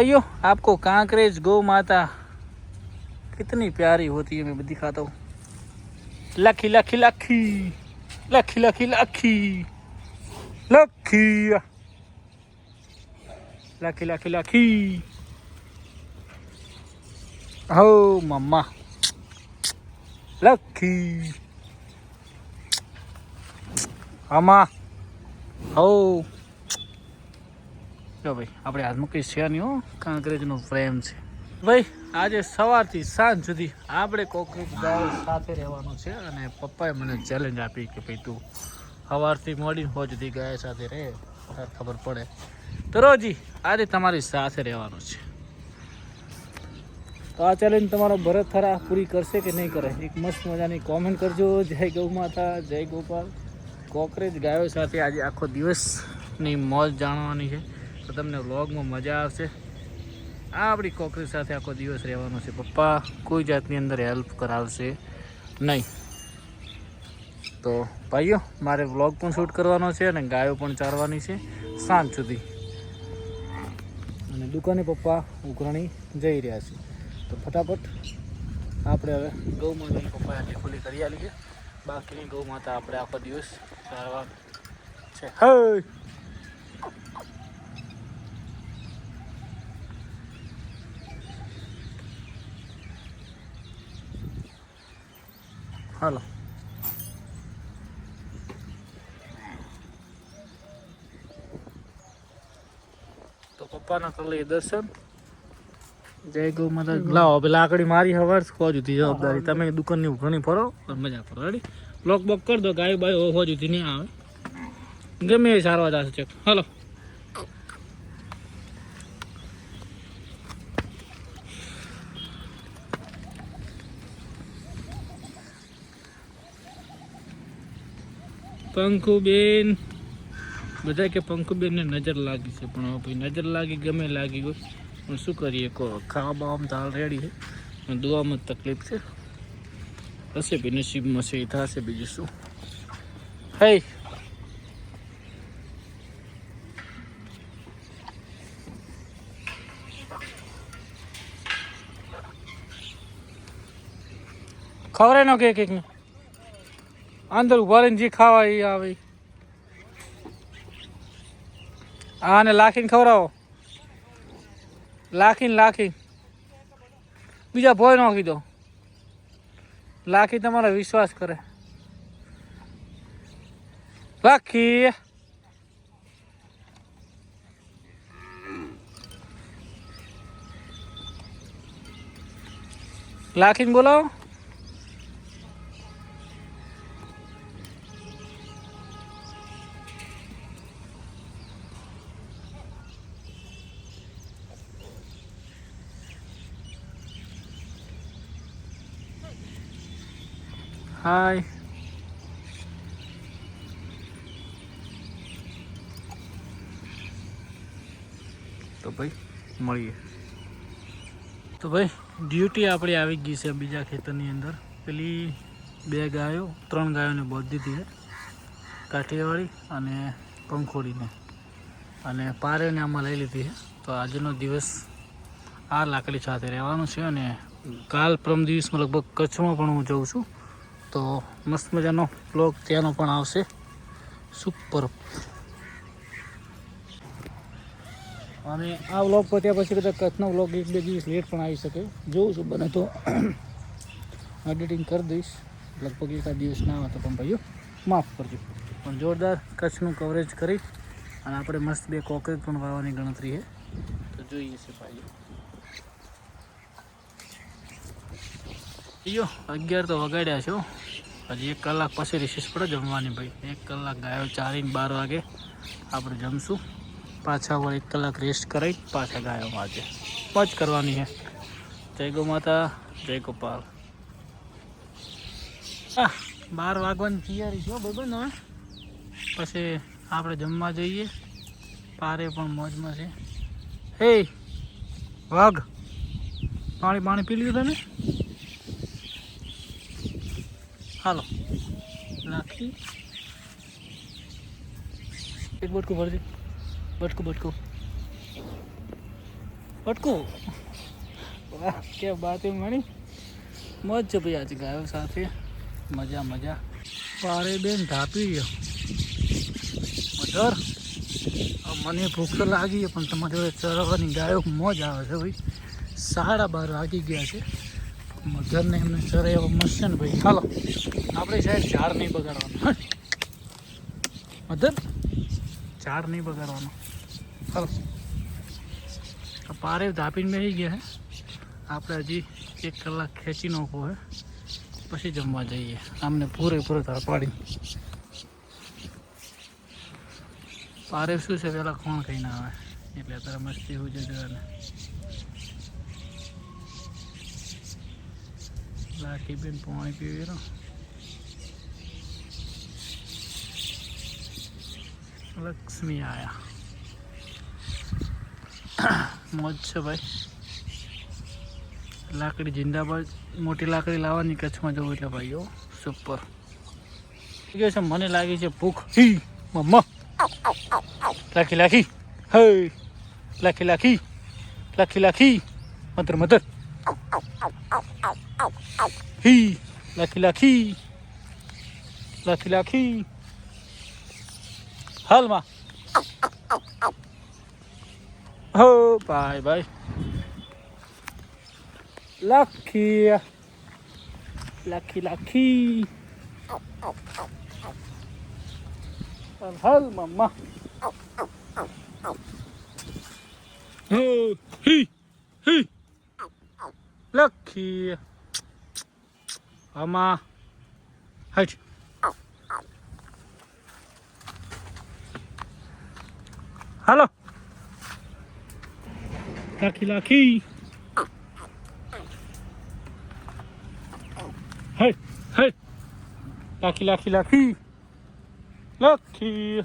भाइयों आपको कांकरेज गौ माता कितनी प्यारी होती है मैं दिखाता हूँ। लखी लखी लखी लखी लखी लखी लखी लखी लखी लखी हो मम्मा लखी આમાં હો જો ભાઈ આપણે હાથ મૂકી છે નહીં હો કાંકરેજનો પ્રેમ છે ભાઈ આજે સવારથી સાંજ સુધી આપણે કોકરેજ ગાય સાથે રહેવાનું છે અને પપ્પાએ મને ચેલેન્જ આપી કે ભાઈ તું સવારથી મોડી હોજ સુધી ગાય સાથે રહે તાર ખબર પડે તો રોજી આજે તમારી સાથે રહેવાનું છે તો આ ચેલેન્જ તમારો ભરત થરા પૂરી કરશે કે નહીં કરે એક મસ્ત મજાની કોમેન્ટ કરજો જય ગૌ માતા જય ગોપાલ કોકરેજ ગાયો સાથે આજે આખો દિવસની મોજ જાણવાની છે તો તમને વ્લોગમાં મજા આવશે આ આપણી કોકરેજ સાથે આખો દિવસ રહેવાનો છે પપ્પા કોઈ જાતની અંદર હેલ્પ કરાવશે નહીં તો ભાઈઓ મારે વ્લોગ પણ શૂટ કરવાનો છે અને ગાયો પણ ચારવાની છે સાંજ સુધી અને દુકાને પપ્પા ઉઘરાણી જઈ રહ્યા છે તો ફટાફટ આપણે હવે ગૌ માતાની પપ્પાએ આટલી ખુલ્લી કરી આલી છે બાકીની ગૌ માતા આપણે આખો દિવસ ચારવા છે હે હાલો તો પપ્પાના કરી લઈએ દર્શન જય ગૌ માતા લાવો પેલા લાકડી મારી હવાર હોજ સુધી જવાબદારી તમે દુકાનની ઘણી ફરો મજા કરો રેડી બ્લોક બોક કરી દો ગાય બાય હોજ સુધી નહીં આવે ગમે એ સારવા જશે ચેક હાલો પંખુબેન બધા કે પંખુબેનને નજર લાગી છે પણ ભાઈ નજર લાગી ગમે લાગી ગઈ પણ શું કરીએ કહો ખાવા બાવામાં તો હાલ રેડી છે પણ દુવામાં તકલીફ છે હશે ભાઈ નસીબમાં છે એ થશે બીજું શું હે ખવરાય નો કેક ને અંદર ઉભા રહીને જે ખાવા એ આવે આને લાખીને ખવડાવો લાખી બીજા ભોય નાખી દો લાખી તમારો વિશ્વાસ કરે લાખી લાખીને બોલાવો હાય તો ભાઈ મળીએ તો ભાઈ ડ્યુટી આપણી આવી ગઈ છે બીજા ખેતરની અંદર પેલી 2 ગાયો 3 ગાયોને બોધ દીધી છે કાઠિયાવાડી અને પંખોડીને અને પારેને આમાં લઈ લીધી છે તો આજનો દિવસ આ લાકડી સાથે રહેવાનું છે અને કાલ પરમ દિવસમાં લગભગ કચ્છમાં પણ હું જઉં છું તો મસ્ત મજાનો વ્લોગ ત્યાંનો પણ આવશે સુપર અને આ વ્લોગ પત્યા પછી કદાચ કચ્છનો વ્લોગ 1-2 દિવસ લેટ પણ આવી શકે જોઉં છું બને તો એડિટિંગ કરી દઈશ લગભગ 1 દિવસ ના આવે તો પણ ભાઈઓ માફ કરજો પણ જોરદાર કચ્છનું કવરેજ કરી અને આપણે મસ્ત 2 કોકરેજ પણ વાવવાની ગણતરી છે તો જોઈએ છે ભાઈઓ 11 તો વગાડ્યા છો હજી 1 કલાક પછી રિસેસ પડે જમવાની ભાઈ 1 કલાક ગાયો ચારીને 12 વાગે આપણે જમશું પાછા વળી 1 કલાક રેસ્ટ કરી પાછા ગાયો આજે મોજ કરવાની છે જય ગૌ માતા જય ગોપાલ 12 વાગવાની તૈયારી છે ભાઈ હવે પછી આપણે જમવા જઈએ પારે પણ મોજમાં છે હે વાઘ પાણી પી લીધું તમે હાલો નાખી એક બટકું ભરજે બટકું પટકું વાહ क्या बात है मणि મોજ છે ભાઈ આજે ગાયો સાથે મજા મજા પારે બેન ઢાપી ગયો મધર મને ભૂખ તો લાગી પણ તમારી જોડે ચરવાની ગાયો મોજ આવે છે ભાઈ 12:30 વાગી ગયા છે મધરને એમને ચરે એવો મસ્ત છે ને ભાઈ ચાલો આપણે સાહેબ ઝાડ નહીં બગાડવાનું મધર ઝાડ નહીં બગાડવાનું ચાલો પારે ધાપીને બેસી ગયા હે આપણે હજી 1 કલાક ખેંચી નાખવો હે પછી જમવા જઈએ આમને પૂરેપૂરો પાડી પારે શું છે પેલા કોણ કહીને આવે એટલે અત્યારે મસ્તી એવું છે લાઠી બેન પાણી પીવી રહ્યો લક્ષ્મી આયા મોજ છે ભાઈ લાકડી જિંદાબાદ મોટી લાકડી લાવવાની કચ્છમાં જવું એટલે ભાઈઓ સુપર ગયો છે મને લાગી છે ભૂખ હી મમ્મા લાખી લાખી હે લાખી લાખી લાખી લાખી મધર મધર હી લાખી લાખી લાખી લાખી હાલમાં હો બાય બાય લાખી લાખી લાખી હાલ મમ્મા હો હી હી લાખી આમાં હટ હાલો લાખી લાખી હે હે લાખી લાખી લાખી લાખી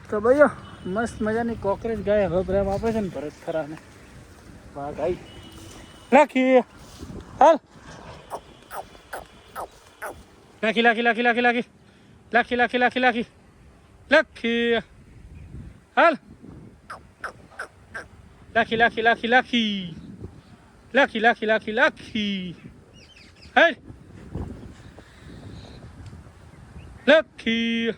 તો ભાઈઓ મસ્ત મજાની કોકરેજ ગાય હવે પ્રેમ આપે છે ને ભરત ખરાને વાહ ગાય લાખી હાલ લાખી લાખી લાખી લાખી લાખી લાખી લાખી લાખી લાખી લાખી હાલ લાખી લાખી લાખી લાખી લાખી લાખી લાખી લાખી હે લાખી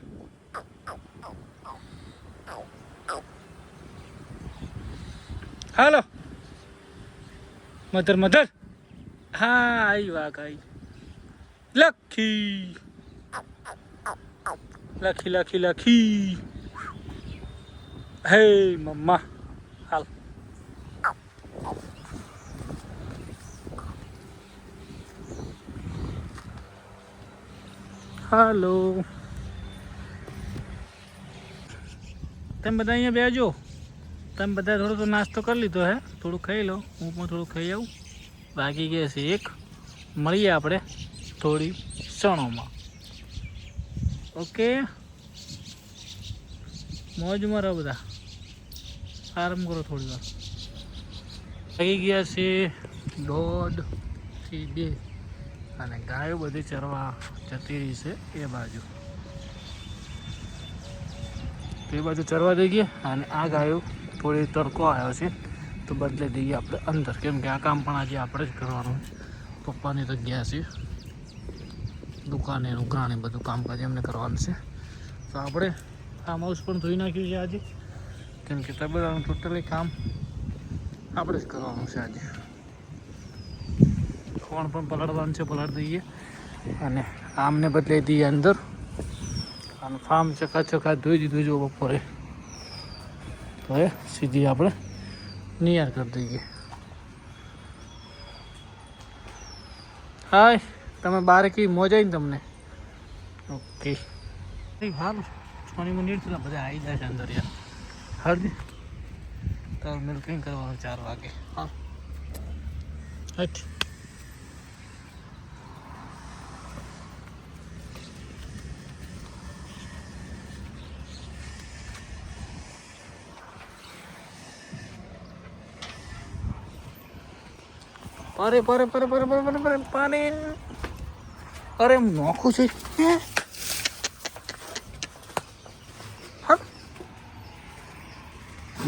હાલો મધર મધર હા આવી વાઘ આવી લાખી લાખી લાખી લાખી હે મમ્મા હાલ હાલો તમે બધા અહીંયા બેજો તમે બધા થોડો તો નાસ્તો કરી લીધો હે થોડું ખાઈ લો હું પણ થોડું ખાઈ આવું બાકી ગયા છે એક મળીએ આપણે થોડી ક્ષણોમાં ઓકે મોજમાં રહો બધા આરામ કરો થોડી વાર થઈ ગયા છે 1.5 થી 2 અને ગાયો બધી ચરવા જતી રહી છે એ બાજુ ચરવા દઈ ગયા અને આ ગાયો થોડી તડકો આવ્યો છે તો બદલે દઈએ આપણે અંદર કેમ કે આ કામ પણ આજે આપણે જ કરવાનું પપ્પાની તો ગયા છે દુકાને નુકાને બધું કામકાજ એમને કરવાનું છે તો આપણે ફાર્મ હાઉસ પણ ધોઈ નાખ્યું છે આજે કેમ કે તબેલાનું ટોટલી કામ આપણે જ કરવાનું છે આજે કોણ પણ પલાળવાનું છે પલાળ દઈએ અને આમને બદલાઈ દઈએ અંદર અને ફાર્મ ચકાચકા ધોઈ દીધું જો બપોરે તો એ સીધી આપણે નિયાર કરી દઈએ હાય તમે બાર કી મોજ આવી ને તમને ઓકે હાલ 20 મિનિટ બધા આવી જાય છે અંદર યાર હરજી તાર મિલ્કિંગ કરવાનું 4 વાગે હા હટ અરે પરે પરે પરે પરે પરે પરે પાણી અરે નોખું છે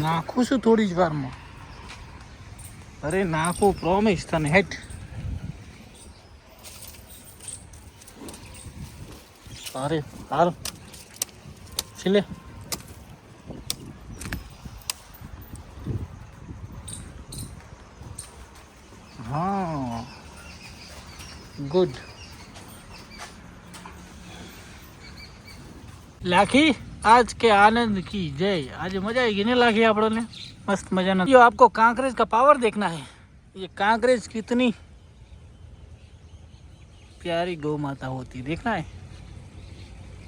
નાખું છું થોડી જ વારમાં. અરે નાખું, પ્રોમિસ તને. હેટ અરે હાલ છેલ્લે. हाँ गुड. लाखी आज के आनंद की जय. आज मजा आएगी नहीं लाखी आप ने? मस्त मजा ना. यो आपको कांकरेज का पावर देखना है. ये कांकरेज कितनी प्यारी गौ माता होती है, देखना है.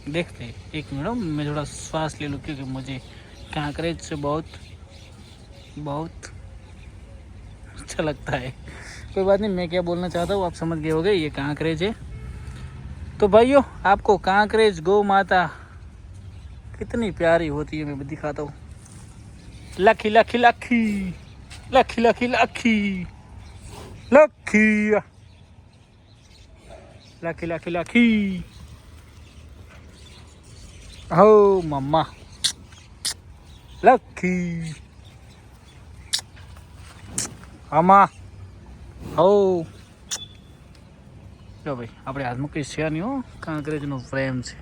देखते हैं. एक मिनट मैं थोड़ा श्वास ले लूँ क्योंकि मुझे कांकरेज से बहुत बहुत अच्छा लगता है. कोई बात नहीं, मैं क्या बोलना चाहता हूँ आप समझ गए होगे. ये कांकरेज है. तो भाइयों आपको कांकरेज गौ माता कितनी प्यारी होती है मैं दिखाता हूँ. Lucky lucky lucky lucky lucky lucky lucky lucky lucky lucky. हो मम्मा लकी આમાં હો. જો ભાઈ આપણે હાથમાં કંઈ છે નહીં હો, કાંકરેજનો ફ્રેમ છે.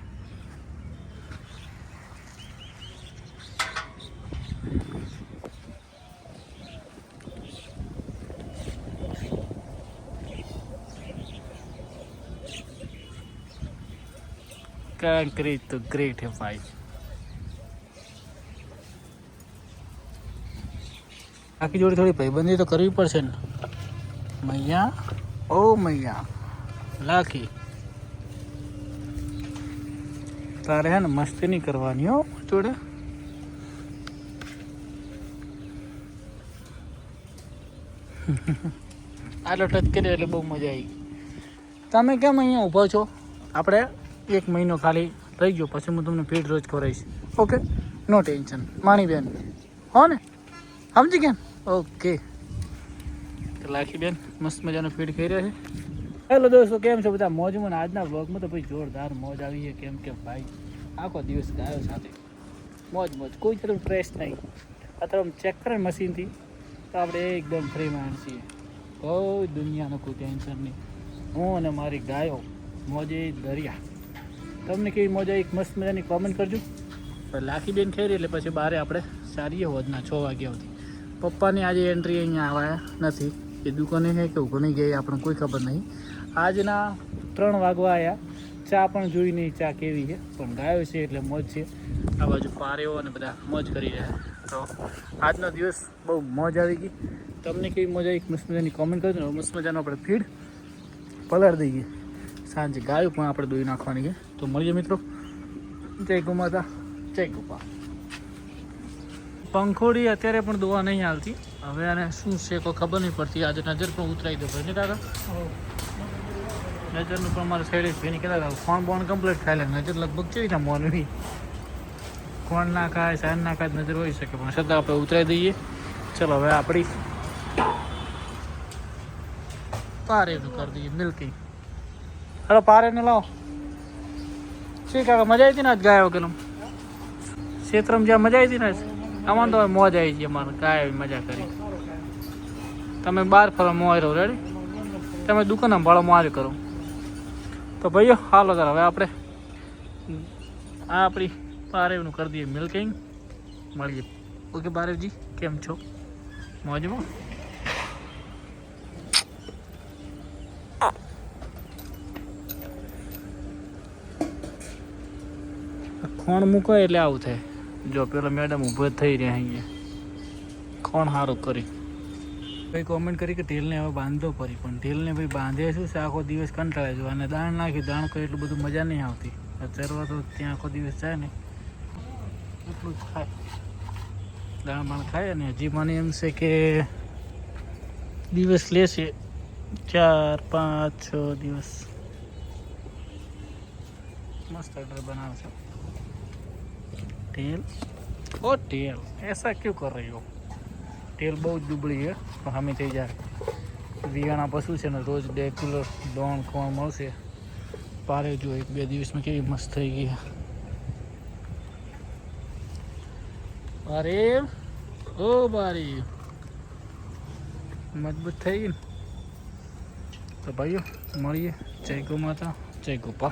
કાંકરેજ તો ગ્રેટ હે ભાઈ. આખી જોડે થોડી ભાઈબંધી તો કરવી પડશે ને મૈયા. ઓ મૈયા લાખી તારે હે ને મસ્તી નહીં કરવાની હો જોડે. આટલો ટચ કર્યો એટલે બહુ મજા આવી. તમે કેમ અહીંયા ઊભા છો? આપણે 1 મહિનો ખાલી રહી ગયો પછી હું તમને ફીડ રોજ ખવડાવીશ. ઓકે, નો ટેન્શન માણી બેન. હો ને, સમજી કેમ? ઓકે. તો લાખી બેન મસ્ત મજાનો ફીડ ખાઈ રહ્યા છે. હેલો દોસ્તો, કેમ છો બધા? મોજમાં. આજના બ્લોગમાં તો ભાઈ જોરદાર મોજ આવી છે. કેમ કે ભાઈ આખો દિવસ ગાયો સાથે મોજ મોજ, કોઈ તરફ સ્ટ્રેસ નહીં. અત્યારે ચેક કરે મશીનથી તો આપણે એકદમ ફ્રી માઇન્ડ છીએ. કોઈ દુનિયાનું કોઈ ટેન્શન નહીં. હું અને મારી ગાયો મોજે દરિયા. તમને કેવી મજા એક મસ્ત મજાની કોમેન્ટ કરજો. લાખી બેન ખાઈ રહી એટલે પછી બહારે આપણે સારીએ હોદના 6 વાગ્યા સુધી. પપ્પાની આજે એન્ટ્રી અહીંયા આવ્યા નથી. એ દુકાને છે કે ઊભો નહીં ગયા આપણને કોઈ ખબર નહીં. આજના 3 વાગવા આવ્યા. ચા પણ જોઈ નહીં ચા કેવી છે, પણ ગાયો છે એટલે મોજ છે. આ બાજુ પારેઓ અને બધા મોજ કરી રહ્યા. તો આજનો દિવસ બહુ મોજ આવી ગઈ. તમને કેવી મજા એક મસ્ત મજાની કોમેન્ટ કરજો ને. મસ્ત મજાનો આપણે ફીડ પલાળી દઈએ. સાંજે ગાયો પણ આપણે દોઈ નાખવાની છે. તો મળીએ મિત્રો. જય ગૌ માતા, જય ગોપા. પંખોડી અત્યારે પણ દોવા નહીં હાલતી. હવે આને શું છે કોઈ ખબર નહીં પડતી. આજે નજર પણ ઉતરાઈ દો ભાઈ ને કાકા. નજરનું પણ મારે સાઈડ ભાઈને કહેતા ફોન બોન કમ્પ્લીટ ખાઈ લે. નજર લગભગ કેવી રીતે મોનવી કોણ ના ખાય સાયન ના ખાય નજર હોઈ શકે, પણ છતાં આપણે ઉતરાઈ દઈએ. ચલો હવે આપણી પારેનું કરી દઈએ મિલ્કી. હલો પારેને લાવો. શી કાકા મજા આવી હતી ને આજ ગાયો વગેરે ક્ષેત્રમાં જ્યાં મજા આવી હતી ને આમાં તો મોજ આવી ગઈ. અમારે ગાય મજા કરી. તમે બહાર ફરવા મોય રહો. રેડી? તમે દુકાન સંભાળો મોજ કરો. તો ભાઈઓ હાલો તાર હવે આપણે આ આપણી પારેવનું કરી દઈએ મિલ્કિંગ. મળીએ. ઓકે પારેવજી, કેમ છો? મોજમાં? ખોણ મૂકો એટલે આવું થાય. જો પેલા મેડમ ઊભો થઈ રહ્યા અહીંયા. ખોણ સારું કરી ભાઈ કોમેન્ટ કરી કે ઢીલને હવે બાંધો પડી, પણ ઢીલને ભાઈ બાંધે શું છે આખો દિવસ કંટાળે જો. અને દાણ નાખી દાણ કરી એટલું બધું મજા નહીં આવતી. ચરવા તો ત્યાં આખો દિવસ જાય ને એટલું જ ખાય. દાણ બાણ ખાય. અને હજી મને એમ છે કે દિવસ લેશે 4, 5, 6 દિવસ. मस्त ऑर्डर बना सब. टेल ओ टेल ऐसा क्यों कर रही हो? टेल बहुत दुबળી है तो हमें થઈ જાય. વિયાણા પશુ છે ને રોજ 2 કિલો દોણ ખોણ મળશે. પારે જો 1-2 દિવસમાં કેવી મસ્ત થઈ ગઈ. અરે ઓ બારી મજબૂત થઈ ગઈ ને. તો ભાઈઓ મળીએ. જય ગૌ માતા, જય ગોપાલ.